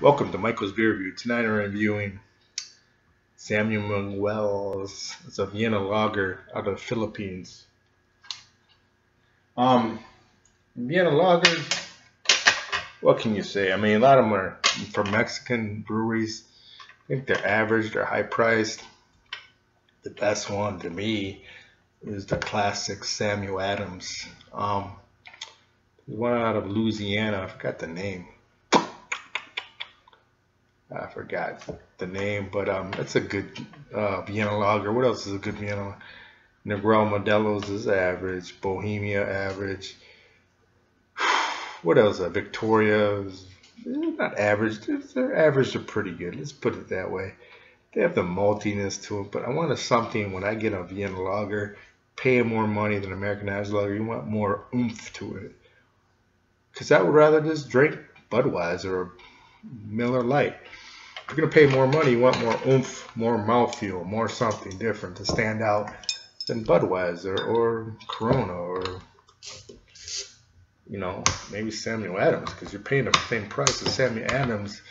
Welcome to Michael's Beer Review. Tonight I'm reviewing San Miguel's. It's a Vienna lager out of the Philippines. Vienna lagers, what can you say? I mean, a lot of them are from Mexican breweries. I think they're average, they're high priced. The best one to me is the classic Samuel Adams. There's one out of Louisiana. I forgot the name. I forgot the name, but it's a good Vienna lager. What else is a good Vienna? Negrel Modelo's is average. Bohemia average. What else? Victoria's not average. Their average are pretty good. Let's put it that way. They have the maltiness to it, but I wanted something when I get a Vienna lager, paying more money than Americanized lager. You want more oomph to it, because I would rather just drink Budweiser or Miller Lite. If you're gonna pay more money, you want more oomph, more mouthfeel, more something different to stand out than Budweiser or Corona or, you know, maybe Samuel Adams, because you're paying the same price as Samuel Adams.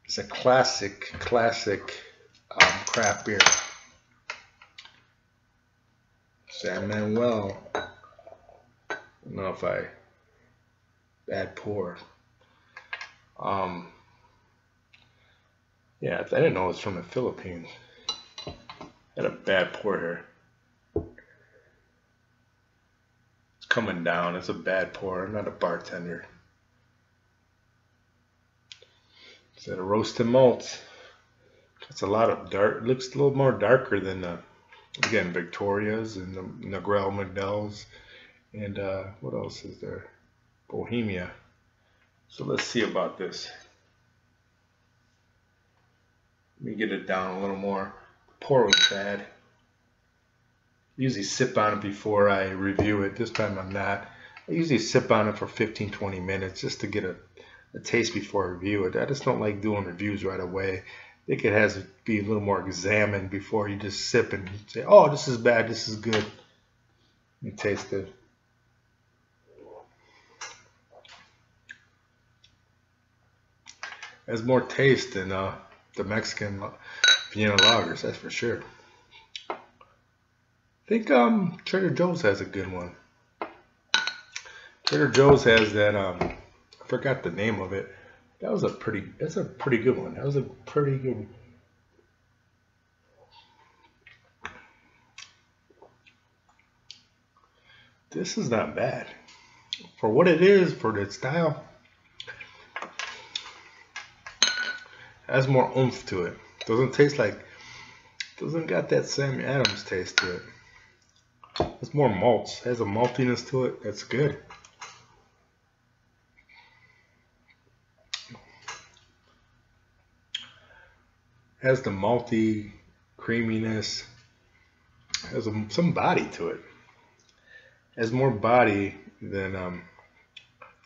It's a classic craft beer. San Manuel. I don't know if I bad pour. Yeah, I didn't know it was from the Philippines. Had a bad pour here. It's coming down. It's a bad pour. I'm not a bartender. It's a roasted malt. It's a lot of dark. It looks a little more darker than again, Victoria's and the Negrel Modelo's. And what else is there? Bohemia. So let's see about this. Let me get it down a little more. The pour was bad. I usually sip on it before I review it. This time I'm not. I usually sip on it for 15-20 minutes just to get a taste before I review it. I just don't like doing reviews right away. I think it has to be a little more examined before you just sip and say, oh, this is bad, this is good. You taste it. It has more taste than the Mexican Vienna lagers, that's for sure. I think Trader Joe's has a good one. Trader Joe's has that I forgot the name of it. That's a pretty good one. That was a pretty good. This is not bad for what it is, for the style. Has more oomph to it. Doesn't taste like, doesn't got that Samuel Adams taste to it. It's more malts. Has a maltiness to it. That's good. Has the malty creaminess. Has some body to it. Has more body than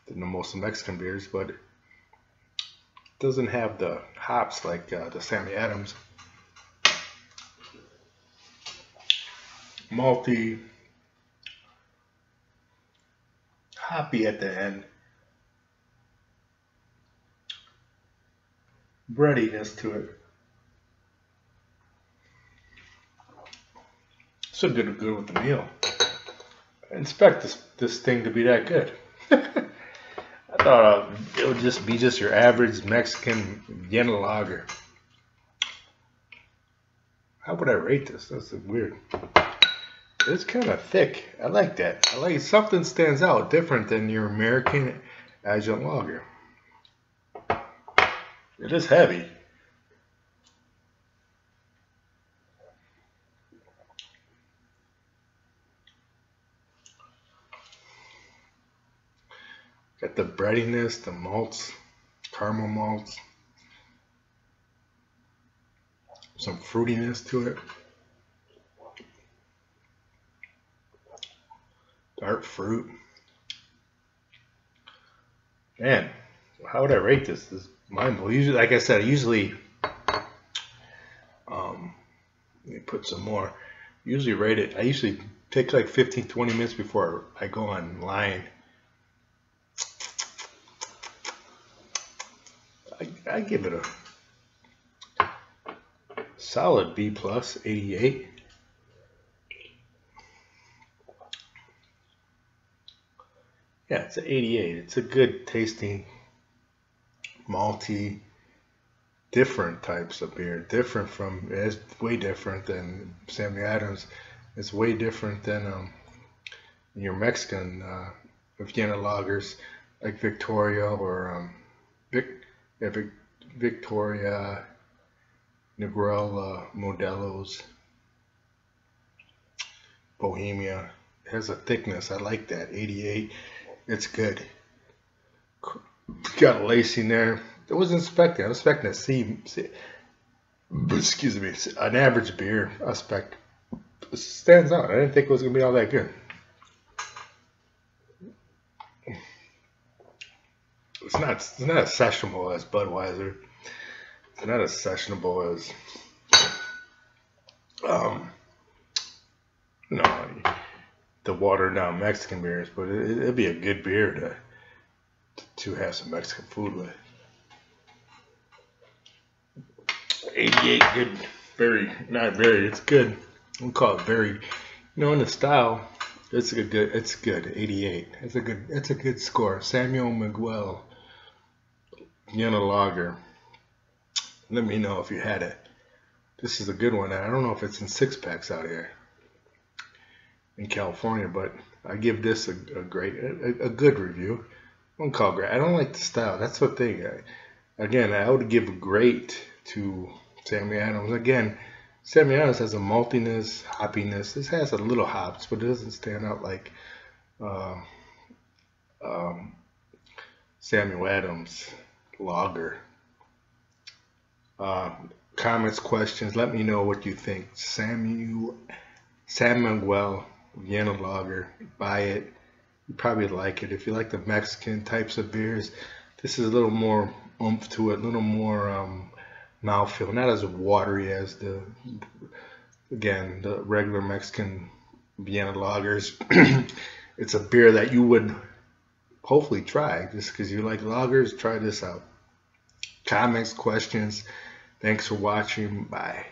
the most Mexican beers, but doesn't have the hops like the Samuel Adams. Malty, hoppy at the end, breadiness to it. So good with the meal. I expect this thing to be that good. I thought it would just be your average Mexican Vienna lager. How would I rate this? That's weird. It's kind of thick. I like that. I like something stands out different than your American adjunct lager. It is heavy. Got the breadiness, the malts, caramel malts, some fruitiness to it. Dark fruit. Man, how would I rate this? This is mind-blowing. Usually, like I said, let me put some more. Usually rate it. I usually take like 15-20 minutes before I go online. I give it a solid B plus, 88. Yeah, it's an 88. It's a good tasting, malty, different types of beer. It's way different than Sammy Adams. It's way different than your Mexican Vienna lagers like Victoria or Victoria, Negrella, Modelo's, Bohemia. It has a thickness. I like that. 88. It's good. Got a lacing there. I was expecting. I was expecting to see excuse me, an average beer. I expect it stands out. I didn't think it was gonna be all that good. It's not as sessionable as Budweiser. It's not as sessionable as no, the watered down Mexican beers, but it'd be a good beer to have some Mexican food with. 88, good, not very, it's good. We'll call it very, in the style, it's good, 88. It's a good score. Samuel Miguel, Vienna Lager. Let me know if you had it. This is a good one. I don't know if it's in 6-packs out here in California, but I give this a good review. I won't call it great. I don't like the style. That's the thing. Again, I would give a great to Sammy Adams. Again, Sammy Adams has a maltiness, hoppiness. This has a little hops, but it doesn't stand out like Samuel Adams Lager. Comments, questions, let me know what you think. San Miguel Vienna Lager, buy it. You probably like it. If you like the Mexican types of beers, this is a little more oomph to it, a little more mouthfeel, not as watery as the regular Mexican Vienna Lagers. It's a beer that you would hopefully try. Just because you like lagers, try this out. Comments, questions. Thanks for watching. Bye.